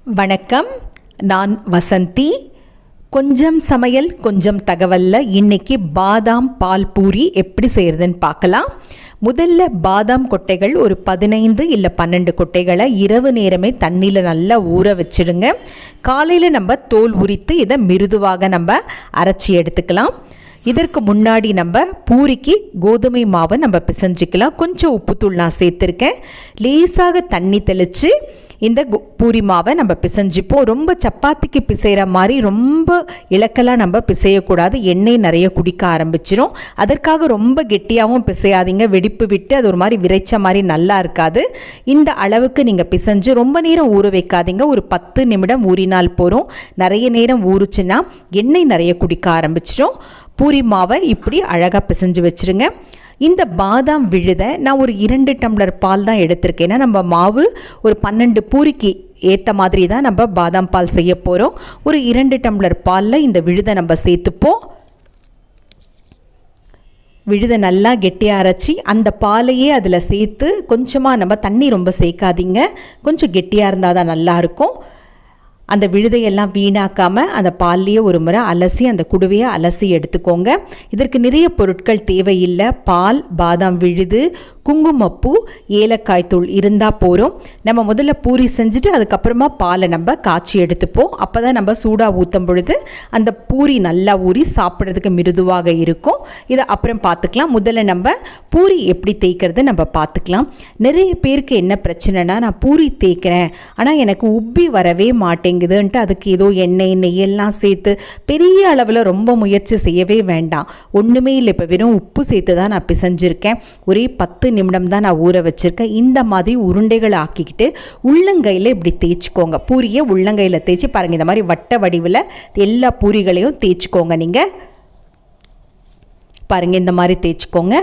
வணக்கம், நான் வசந்தி. கொஞ்சம் சமையல் கொஞ்சம் தகவல்ல இன்னைக்கு பாதாம் பால் பூரி எப்படி செய்கிறதுன்னு பார்க்கலாம். முதல்ல பாதாம் கொட்டைகள் ஒரு 15 இல்லை 12 கொட்டைகளை இரவு நேரமே தண்ணியில் நல்லா ஊற வச்சிடுங்க. காலையில் நம்ம தோல் உரித்து இதை மிருதுவாக நம்ம அரைச்சி எடுத்துக்கலாம். இதற்கு முன்னாடி நம்ம பூரிக்கு கோதுமை மாவை நம்ம பிசைஞ்சிக்கலாம். கொஞ்சம் உப்புத்தூள் நான் சேர்த்துருக்கேன். லேசாக தண்ணி தெளித்து இந்த பூரி மாவை நம்ம பிசைஞ்சிப்போம். ரொம்ப சப்பாத்திக்கு பிசைகிற மாதிரி ரொம்ப இலக்கெல்லாம் நம்ம பிசையக்கூடாது, எண்ணெய் நிறைய குடிக்க ஆரம்பிச்சிடும். அதற்காக ரொம்ப கெட்டியாகவும் பிசையாதீங்க, வெடிப்பு விட்டு அது ஒரு மாதிரி விரைச்ச மாதிரி நல்லா இருக்காது. இந்த அளவுக்கு நீங்கள் பிசைஞ்சு ரொம்ப நேரம் ஊற வைக்காதீங்க, ஒரு 10 நிமிடம் ஊறினால் போகிறோம். நிறைய நேரம் ஊறுச்சுன்னா எண்ணெய் நிறைய குடிக்க ஆரம்பிச்சிடும். பூரி மாவை இப்படி அழகாக பிசைஞ்சு வச்சுருங்க. இந்த பாதாம் விழுதை நான் ஒரு 2 டம்ளர் பால் தான் எடுத்திருக்கேன். ஏன்னா நம்ம மாவு ஒரு 12 பூரிக்கு ஏற்ற மாதிரி தான் நம்ம பாதாம் பால் செய்ய போகிறோம். ஒரு 2 டம்ளர் பாலில் இந்த விழுதை நம்ம சேர்த்துப்போம். விழுதை நல்லா கெட்டியாக அரைச்சி அந்த பாலையே அதில் சேர்த்து கொஞ்சமாக, நம்ம தண்ணி ரொம்ப சேர்க்காதீங்க, கொஞ்சம் கெட்டியாக இருந்தால் தான் நல்லாயிருக்கும். அந்த விழுதையெல்லாம் வீணாக்காமல் அந்த பால்லையே ஒரு முறை அலசி அந்த குடுவையை அலசி எடுத்துக்கோங்க. இதற்கு நிறைய பொருட்கள் தேவையில்லை. பால், பாதாம் விழுது, குங்குமப்பூ, ஏலக்காய் தூள் இருந்தால் போகிறோம். நம்ம முதல்ல பூரி செஞ்சுட்டு அதுக்கப்புறமா பாலை நம்ம காய்ச்சி எடுத்துப்போம். அப்போ தான் நம்ம சூடாக ஊற்றும் பொழுது அந்த பூரி நல்லா ஊறி சாப்பிட்றதுக்கு மிருதுவாக இருக்கும். இதை அப்புறம் பார்த்துக்கலாம். முதல்ல நம்ம பூரி எப்படி தேய்க்கிறது நம்ம பார்த்துக்கலாம். நிறைய பேருக்கு என்ன பிரச்சனைனா, நான் பூரி தேய்க்கிறேன் ஆனால் எனக்கு உப்பி வரவே மாட்டேங்குதுன்ட்டு அதுக்கு ஏதோ எண்ணெய் நெய்யெல்லாம் சேர்த்து பெரிய அளவில் ரொம்ப முயற்சி செய்யவே வேண்டாம். ஒன்றுமே இல்லை, இப்போ வெறும் உப்பு சேர்த்து தான் நான் பிசைஞ்சிருக்கேன். ஒரே 10 நிமிடம் தான் நான் ஊற வச்சுருக்கேன். இந்த மாதிரி உருண்டைகள் ஆக்கிக்கிட்டு உள்ளங்கையில் இப்படி தேய்ச்சிக்கோங்க. பூரியை உள்ளங்கையில் தேய்ச்சி பாருங்கள், இந்த மாதிரி வட்ட வடிவில் எல்லா பூரிகளையும் தேய்ச்சிக்கோங்க. நீங்கள் பாருங்கள், இந்த மாதிரி தேய்ச்சிக்கோங்க.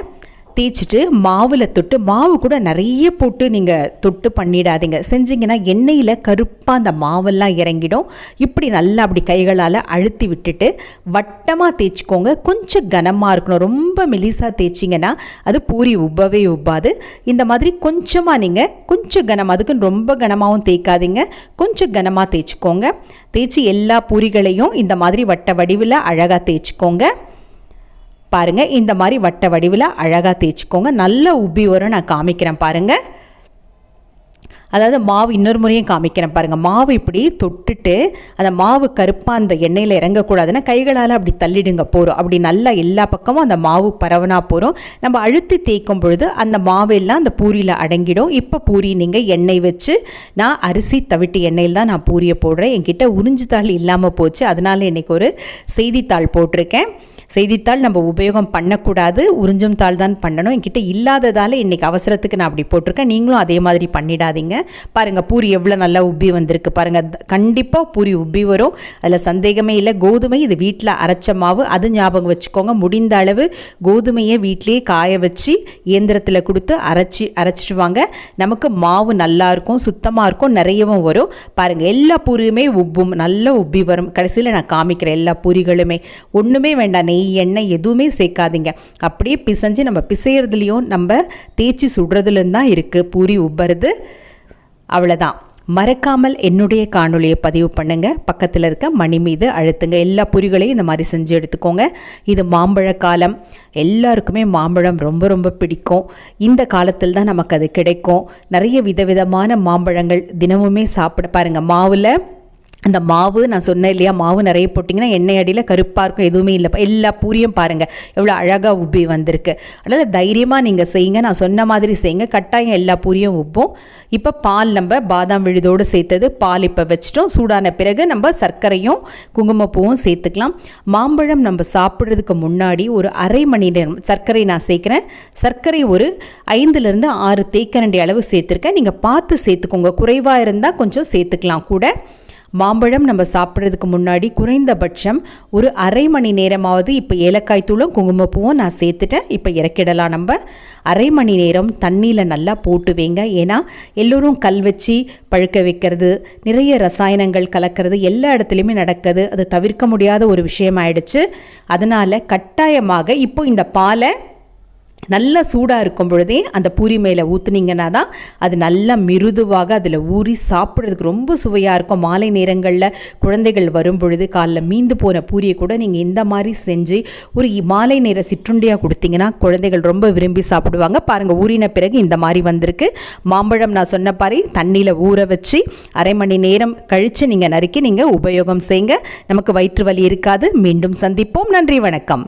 தேய்ச்சிட்டு மாவில் தொட்டு, மாவு கூட நிறைய போட்டு நீங்கள் தொட்டு பண்ணிடாதீங்க. செஞ்சிங்கன்னா எண்ணெயில் கருப்பாக அந்த மாவெல்லாம் இறங்கிடும். இப்படி நல்லா அப்படி கைகளால் அழுத்தி விட்டுட்டு வட்டமாக தேய்ச்சிக்கோங்க. கொஞ்சம் கனமாக இருக்கணும். ரொம்ப மெலிசாக தேய்ச்சிங்கன்னா அது பூரி உப்பவே உப்பாது. இந்த மாதிரி கொஞ்சமாக நீங்கள் கொஞ்சம் கனம், அதுக்குன்னு ரொம்ப கனமாகவும் தேய்க்காதீங்க, கொஞ்சம் கனமாக தேய்ச்சிக்கோங்க. தேய்ச்சி எல்லா பூரிகளையும் இந்த மாதிரி வட்ட வடிவில் அழகாக தேய்ச்சிக்கோங்க. பாருங்கள், இந்த மாதிரி வட்ட வடிவில் அழகாக தேய்ச்சிக்கோங்க. நல்ல உப்பி வரும். நான் காமிக்கிறேன் பாருங்கள். அதாவது மாவு இன்னொரு முறையும் காமிக்கிறேன் பாருங்கள். மாவு இப்படி தொட்டுட்டு அந்த மாவு கருப்பாக அந்த எண்ணெயில் இறங்கக்கூடாதுன்னா கைகளால் அப்படி தள்ளிடுங்க போகிறோம். அப்படி நல்லா எல்லா பக்கமும் அந்த மாவு பரவனா போகிறோம். நம்ம அழுத்தி தேய்க்கும் பொழுது அந்த மாவெல்லாம் அந்த பூரியில் அடங்கிடும். இப்போ பூரி நீங்கள் எண்ணெய் வச்சு, நான் அரிசி தவிட்டு எண்ணெயில் தான் நான் பூரியை போடுறேன். என்கிட்ட உறிஞ்சு தாள் இல்லாமல் போச்சு, அதனால் இன்றைக்கி ஒரு செய்தித்தாள் போட்டிருக்கேன். செய்தித்தாள் நம்ம உபயோகம் பண்ணக்கூடாது, உறிஞ்சும் தாள் தான் பண்ணணும். என்கிட்ட இல்லாததால் இன்றைக்கி அவசரத்துக்கு நான் அப்படி போட்டிருக்கேன். நீங்களும் அதே மாதிரி பண்ணிடாதீங்க. பாருங்கள், பூரி எவ்வளோ நல்லா உப்பி வந்திருக்கு பாருங்கள். கண்டிப்பாக பூரி உப்பி வரும், அதில் சந்தேகமே இல்லை. கோதுமை இது வீட்டில் அரைச்ச மாவு, அது ஞாபகம் வச்சுக்கோங்க. முடிந்த அளவு கோதுமையை வீட்டிலேயே காய வச்சு இயந்திரத்தில் கொடுத்து அரைச்சிட்டு வாங்க. நமக்கு மாவு நல்லாயிருக்கும், சுத்தமாக இருக்கும், நிறையவும் வரும். பாருங்கள், எல்லா பூரியுமே உப்பும், நல்லா உப்பி வரும். கடைசியில் நான் காமிக்கிறேன் எல்லா பூரிகளுமே. ஒன்றுமே வேண்டாம், நெய் எண்ணெய் எதுவுமே சேர்க்காதீங்க. அப்படியே பிசைஞ்சு நம்ம பிசைறதுலையும் நம்ம தேய்ச்சி சுடுறதுலேருந்து தான் இருக்குது பூரி உப்பறது. அவ்வளோதான். மறக்காமல் என்னுடைய காணொலியை பதிவு பண்ணுங்கள். பக்கத்தில் இருக்க மணி மீது அழுத்துங்க. எல்லா பூரிகளையும் இந்த மாதிரி செஞ்சு எடுத்துக்கோங்க. இது மாம்பழ காலம், எல்லாருக்குமே மாம்பழம் ரொம்ப ரொம்ப பிடிக்கும். இந்த காலத்தில் தான் நமக்கு அது கிடைக்கும். நிறைய விதவிதமான மாம்பழங்கள் தினமுமே சாப்பிட பாருங்கள். மாவில் அந்த மாவு நான் சொன்னேன் இல்லையா, மாவு நிறைய போட்டிங்கன்னா எண்ணெய் அடியில் கருப்பாக இருக்கும், எதுவுமே இல்லை. எல்லா பூரியும் பாருங்கள் எவ்வளோ அழகாக உப்பி வந்திருக்கு. அதனால் தைரியமாக நீங்கள் செய்யுங்க, நான் சொன்ன மாதிரி செய்யுங்க, கட்டாயம் எல்லா பூரியும் உப்பும். இப்போ பால் நம்ம பாதாம் விழுதோடு சேர்த்தது பால் இப்போ வச்சிட்டோம். சூடான பிறகு நம்ம சர்க்கரையும் குங்குமப்பூவும் சேர்த்துக்கலாம். மாம்பழம் நம்ம சாப்பிட்றதுக்கு முன்னாடி ஒரு அரை மணி நேரம் சர்க்கரை நான் சேர்க்குறேன். சர்க்கரை ஒரு 5லேருந்து 6 தேக்கரண்டி அளவு சேர்த்துருக்கேன். நீங்கள் பார்த்து சேர்த்துக்கோங்க, குறைவாக இருந்தால் கொஞ்சம் சேர்த்துக்கலாம் கூட. மாம்பழம் நம்ம சாப்பிட்றதுக்கு முன்னாடி குறைந்தபட்சம் ஒரு அரை மணி நேரமாவது, இப்போ ஏலக்காய் தூளும் குங்குமப்பூவும் நான் சேர்த்துட்டேன். இப்போ இறக்கிடலாம். நம்ம அரை மணி நேரம் தண்ணியில் நல்லா போட்டு வைங்க. ஏன்னா எல்லோரும் கல் வச்சு பழுக்க வைக்கிறது, நிறைய ரசாயனங்கள் கலக்கிறது எல்லா இடத்துலையுமே நடக்குது. அது தவிர்க்க முடியாத ஒரு விஷயமாயிடுச்சு. அதனால் கட்டாயமாக இப்போ இந்த பாலை நல்லா சூடாக இருக்கும் பொழுதே அந்த பூரி மேலே ஊற்றுனீங்கன்னா தான் அது நல்லா மிருதுவாக அதில் ஊறி சாப்பிட்றதுக்கு ரொம்ப சுவையாக இருக்கும். மாலை நேரங்களில் குழந்தைகள் வரும் பொழுது காலைல மீந்து போன பூரியை கூட நீங்கள் இந்த மாதிரி செஞ்சு ஒரு மாலை நேர சிற்றுண்டியாக கொடுத்தீங்கன்னா குழந்தைகள் ரொம்ப விரும்பி சாப்பிடுவாங்க. பாருங்கள், ஊறின பிறகு இந்த மாதிரி வந்திருக்கு. மாம்பழம் நான் சொன்ன மாதிரி தண்ணியில் ஊற வச்சு அரை மணி நேரம் கழித்து நீங்கள் நறுக்கி நீங்கள் உபயோகம் செய்யுங்க. நமக்கு வயிற்று வலி இருக்காது. மீண்டும் சந்திப்போம். நன்றி, வணக்கம்.